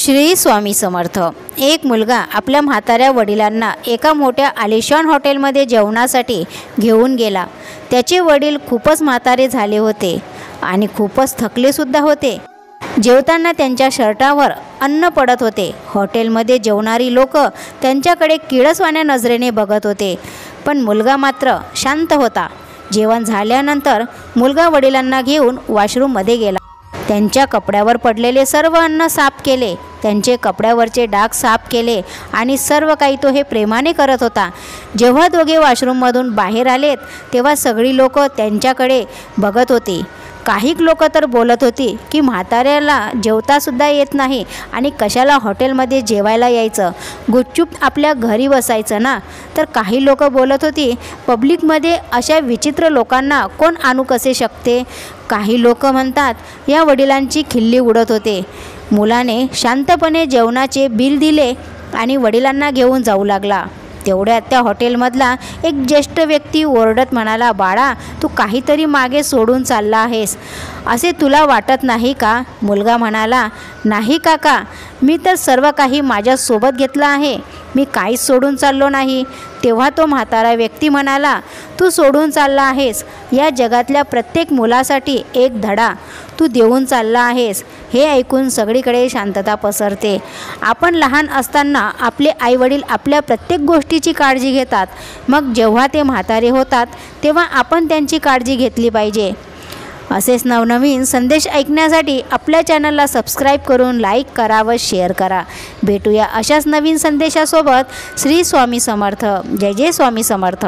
श्री स्वामी समर्थ। एक मुलगा आपल्या म्हाताऱ्या वडिलांना एका मोठ्या आलिशान हॉटेलमध्ये जेवणासाठी घेऊन गेला। त्याचे वडील खूपच म्हातारे झाले होते आणि खूपच थकलेसुद्धा होते। जेवताना त्यांच्या शर्टावर अन्न पडत होते। हॉटेलमध्ये जेवणारी लोक त्यांच्याकडे किळसवाण्या नजरेने बघत होते, पण मुलगा मात्र शांत होता। जेवण झाल्यानंतर मुलगा वडिलांना घेऊन वॉशरूममध्ये गेला। त्यांच्या कपड्यावर पडलेले सर्व अन्न साफ केले, त्यांचे कपड्यावरचे डाग साफ केले आणि सर्व काही तो हे प्रेमाने करत होता। जेव्हा दोघे वॉशरूममधून बाहेर आलेत तेव्हा सगळी लोक त्यांच्याकडे बघत होती। काही लोक तर बोलत होती की म्हाताऱ्याला जेवतासुद्धा येत नाही आणि कशाला हॉटेलमध्ये जेवायला यायचं, गुपचूप आपल्या घरी बसायचं ना। तर काही लोक बोलत होती पब्लिकमध्ये अशा विचित्र लोकांना कोण आणू कसे शकते। काही लोक म्हणतात या वडिलांची खिल्ली उडत होते। मुलाने शांतपणे जेवणाचे बिल दिले आणि वडिलांना घेऊन जाऊ लागला। तेवढ्यात त्या हॉटेलमधला एक ज्येष्ठ व्यक्ती ओरडत म्हणाला, बाळा, तू काहीतरी मागे सोडून चालला आहेस असे तुला वाटत नाही का? मुलगा म्हणाला, नाही काका, मी तर सर्व काही माझ्यासोबत घेतलं आहे, मी काहीच सोडून चाललो नाही। तेव्हा तो म्हातारा व्यक्ती म्हणाला, तू सोडून चालला आहेस या जगातल्या प्रत्येक मुलासाठी एक धडा तू देऊन चालला आहेस। हे ऐकून सगळीकडे शांतता पसरते। आपण लहान असताना आपले आईवडील आपल्या प्रत्येक गोष्टीची काळजी घेतात, मग जेव्हा ते म्हातारे होतात तेव्हा आपण त्यांची काळजी घेतली पाहिजे। असेच नवनवीन संदेश ऐकण्यासाठी आपल्या चॅनलला सबस्क्राईब करून लाईक करा व शेअर करा। भेटूया अशाच नवीन संदेशासोबत। श्री स्वामी समर्थ। जय जय स्वामी समर्थ।